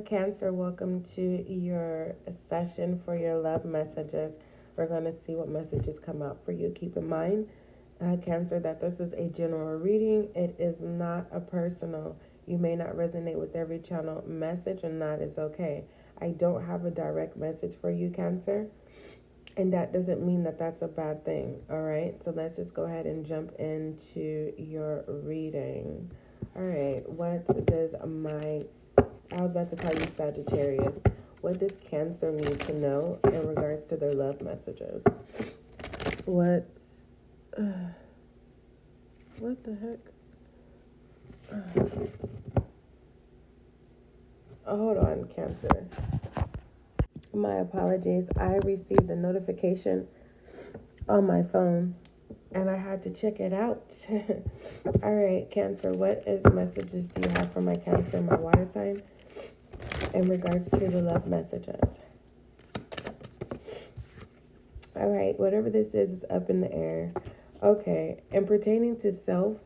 Cancer, welcome to your session for your love messages. We're going to see what messages come out for you. Keep in mind, Cancer, that this is a general reading. It is not a personal. You may not resonate with every channel message, and that is okay. I don't have a direct message for you, Cancer, and that doesn't mean that that's a bad thing. All right, so let's just go ahead and jump into your reading. All right, what does I was about to call you Sagittarius. What does Cancer need to know in regards to their love messages? What the heck? Hold on, Cancer. My apologies. I received a notification on my phone and I had to check it out. All right, Cancer, what messages do you have for my Cancer, my water sign, in regards to the love messages? All right, whatever this is up in the air. Okay, and pertaining to self,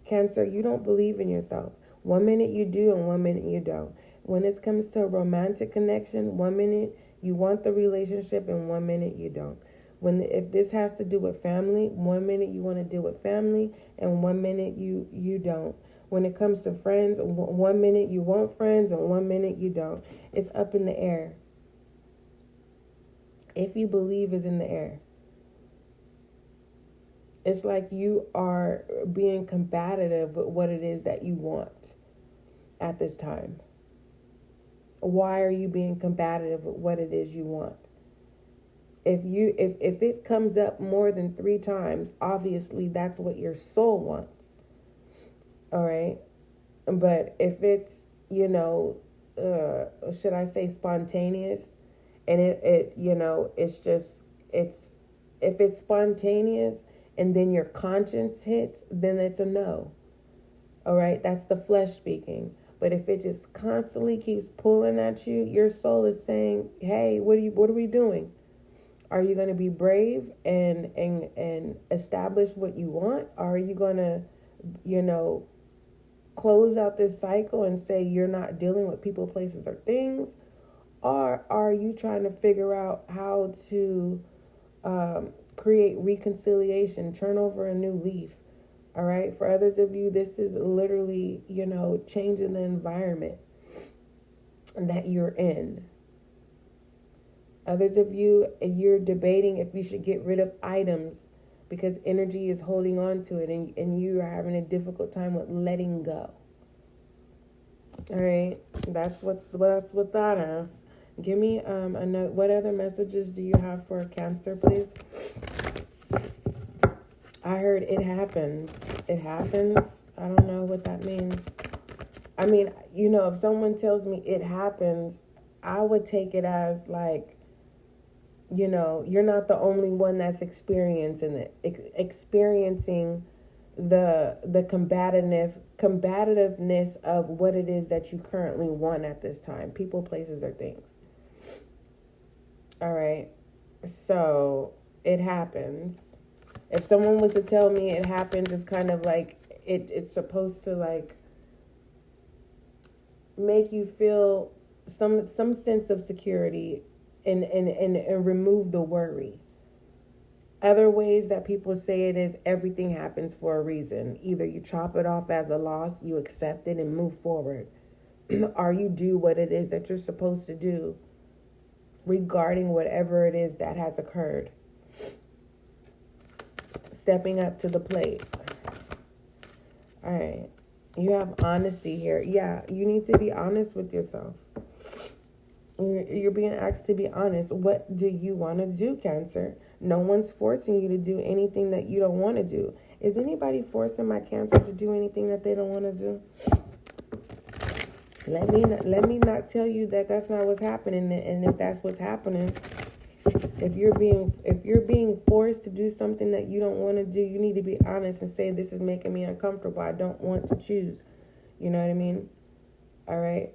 Cancer, you don't believe in yourself. 1 minute you do and 1 minute you don't. When it comes to a romantic connection, 1 minute you want the relationship and 1 minute you don't. If this has to do with family, 1 minute you want to deal with family and 1 minute you don't. When it comes to friends, 1 minute you want friends and 1 minute you don't. It's up in the air. If you believe is in the air. It's like you are being combative with what it is that you want at this time. Why are you being combative with what it is you want? If it comes up more than 3 times, obviously that's what your soul wants. All right? But if it's, should I say spontaneous, and if it's spontaneous and then your conscience hits, then it's a no. All right, that's the flesh speaking. But if it just constantly keeps pulling at you, your soul is saying, hey, what are we doing? Are you going to be brave and establish what you want? Or are you going to, close out this cycle and say you're not dealing with people, places, or things? Or are you trying to figure out how to create reconciliation, turn over a new leaf? All right. For others of you, this is literally, changing the environment that you're in. Others of you, you're debating if you should get rid of items because energy is holding on to it and you are having a difficult time with letting go. All right. That's what that is. Give me what other messages do you have for Cancer, please? I heard it happens. It happens. I don't know what that means. I mean, if someone tells me it happens, I would take it as like, you're not the only one that's experiencing it. Experiencing the combativeness of what it is that you currently want at this time. People, places, or things. All right. So it happens. If someone was to tell me it happens, it's kind of like it's supposed to like make you feel some sense of security and remove the worry. Other ways that people say it is everything happens for a reason. Either you chop it off as a loss, you accept it and move forward, or you do what it is that you're supposed to do regarding whatever it is that has occurred. Stepping up to the plate. All right. You have honesty here. Yeah, you need to be honest with yourself. You're being asked to be honest. What do you want to do, Cancer? No one's forcing you to do anything that you don't want to do. Is anybody forcing my Cancer to do anything that they don't want to do? Let me not tell you that that's not what's happening. And if that's what's happening, if you're being forced to do something that you don't want to do, you need to be honest and say, this is making me uncomfortable. I don't want to choose. You know what I mean? All right.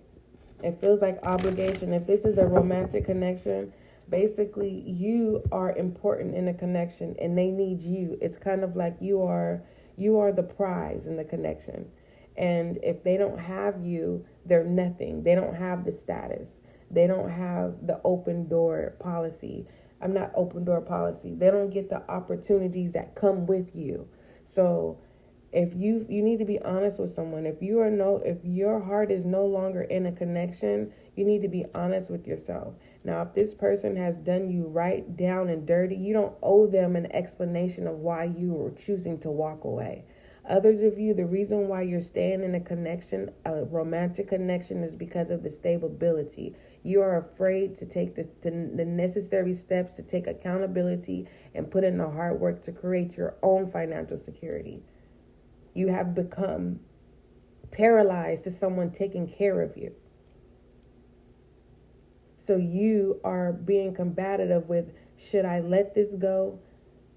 It feels like obligation. If this is a romantic connection, basically you are important in a connection and they need you. It's kind of like you are the prize in the connection. And if they don't have you, they're nothing. They don't have the status. They don't have the open door policy. I'm not open door policy. They don't get the opportunities that come with you. So if you need to be honest with someone. If your heart is no longer in a connection, you need to be honest with yourself. Now, if this person has done you right down and dirty, you don't owe them an explanation of why you were choosing to walk away. Others of you, the reason why you're staying in a connection, a romantic connection, is because of the stability. You are afraid to take the necessary steps to take accountability and put in the hard work to create your own financial security. You have become paralyzed to someone taking care of you. So you are being combative with, should I let this go?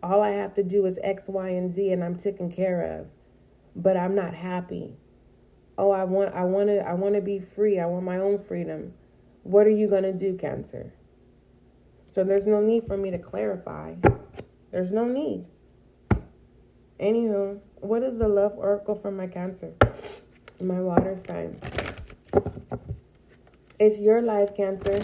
All I have to do is X, Y, and Z, and I'm taken care of. But I'm not happy. Oh, I want to be free. I want my own freedom. What are you going to do, Cancer? So there's no need for me to clarify. There's no need. Anywho, what is the love oracle for my Cancer? My water sign. It's your life, Cancer.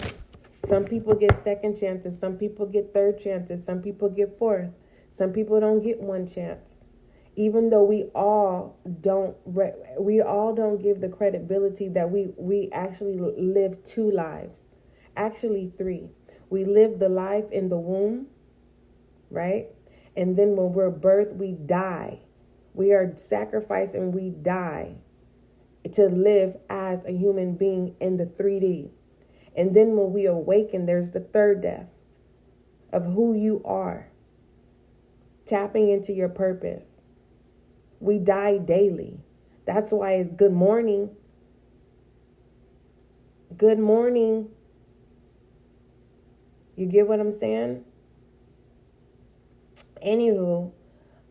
Some people get second chances. Some people get third chances. Some people get fourth. Some people don't get one chance. Even though we all don't give the credibility that we actually live 2 lives. Actually 3. We live the life in the womb, right? And then when we're birthed, we die. We are sacrificed and we die to live as a human being in the 3D. And then when we awaken, there's the third death of who you are. Tapping into your purpose. We die daily. That's why it's good morning. Good morning. You get what I'm saying? Anywho,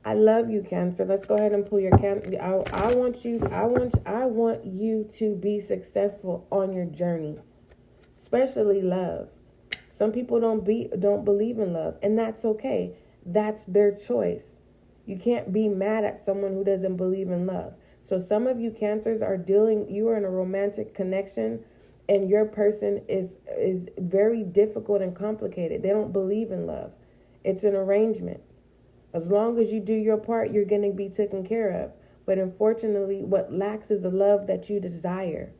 I love you, Cancer. Let's go ahead and pull your Cancer. I want you to be successful on your journey, especially love. Some people don't believe in love, and that's okay. That's their choice. You can't be mad at someone who doesn't believe in love. So some of you Cancers you are in a romantic connection and your person is very difficult and complicated. They don't believe in love. It's an arrangement. As long as you do your part, you're going to be taken care of. But unfortunately, what lacks is the love that you desire.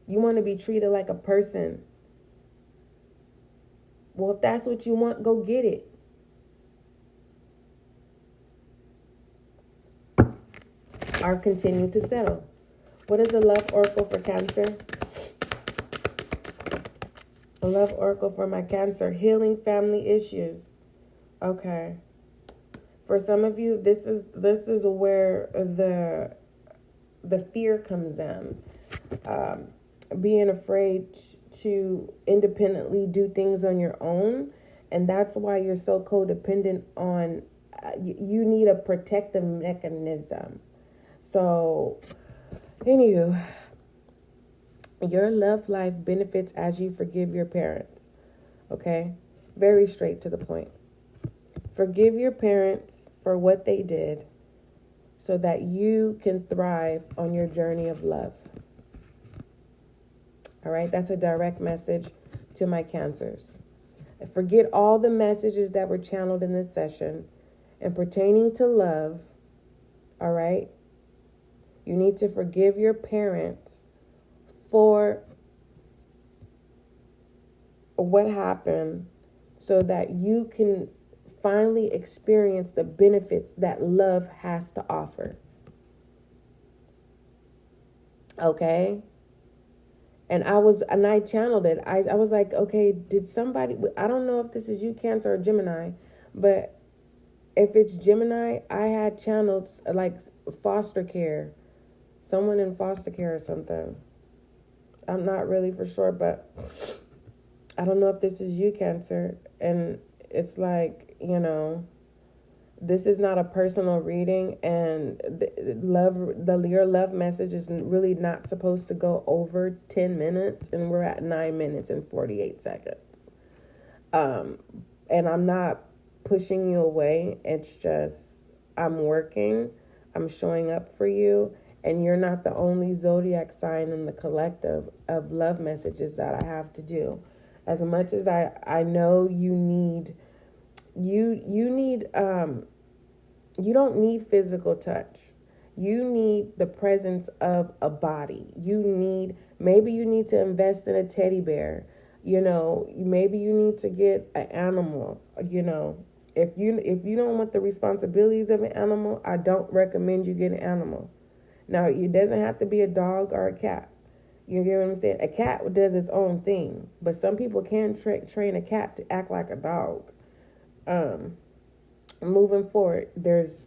You want to be treated like a person. Well, if that's what you want, go get it. Or continue to settle. What is the love oracle for Cancer? A love oracle for my Cancer. Healing family issues. Okay. For some of you, this is where the fear comes in. Being afraid to independently do things on your own. And that's why you're so codependent on, you need a protective mechanism. So, anywho, your love life benefits as you forgive your parents. Okay? Very straight to the point. Forgive your parents for what they did so that you can thrive on your journey of love. All right? That's a direct message to my Cancers. Forget all the messages that were channeled in this session and pertaining to love. All right? You need to forgive your parents for what happened so that you can finally experience the benefits that love has to offer. Okay? And I channeled it. I was like, okay, did somebody, I don't know if this is you, Cancer, or Gemini, but if it's Gemini, I had channeled like foster care. Someone in foster care or something. I'm not really for sure, but I don't know if this is you, Cancer. And it's like, this is not a personal reading, and your love message is really not supposed to go over 10 minutes, and we're at 9 minutes and 48 seconds. And I'm not pushing you away. It's just, I'm working. I'm showing up for you. And you're not the only zodiac sign in the collective of love messages that I have to do. As much as I know you need you don't need physical touch. You need the presence of a body. Maybe you need to invest in a teddy bear. Maybe you need to get an animal. If you don't want the responsibilities of an animal, I don't recommend you get an animal. Now, it doesn't have to be a dog or a cat. You get what I'm saying? A cat does its own thing, but some people can train a cat to act like a dog. Moving forward, there's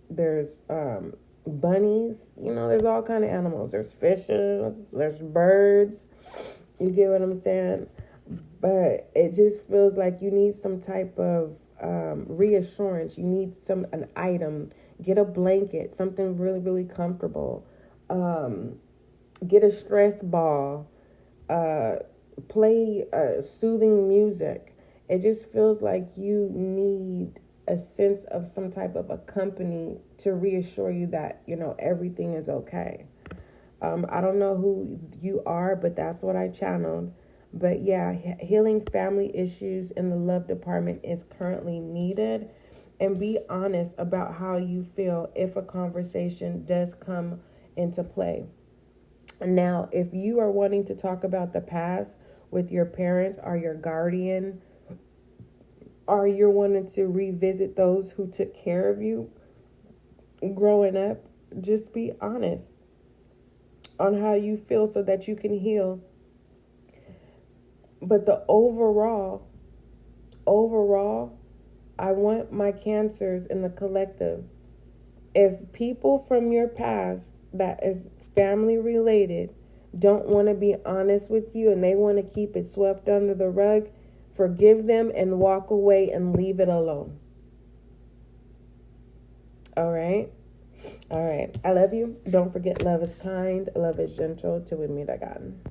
bunnies. There's all kind of animals. There's fishes. There's birds. You get what I'm saying? But it just feels like you need some type of reassurance. You need an item. Get a blanket, something really, really comfortable. Get a stress ball. Play soothing music. It just feels like you need a sense of some type of a company to reassure you that, everything is okay. I don't know who you are, but that's what I channeled. But yeah, healing family issues in the love department is currently needed. And be honest about how you feel if a conversation does come into play. Now, if you are wanting to talk about the past with your parents or your guardian, or you're wanting to revisit those who took care of you growing up, just be honest on how you feel so that you can heal. But the overall, I want my Cancers in the collective. If people from your past that is family related don't want to be honest with you and they want to keep it swept under the rug, forgive them and walk away and leave it alone. All right? I love you. Don't forget, love is kind, love is gentle. Till we meet again.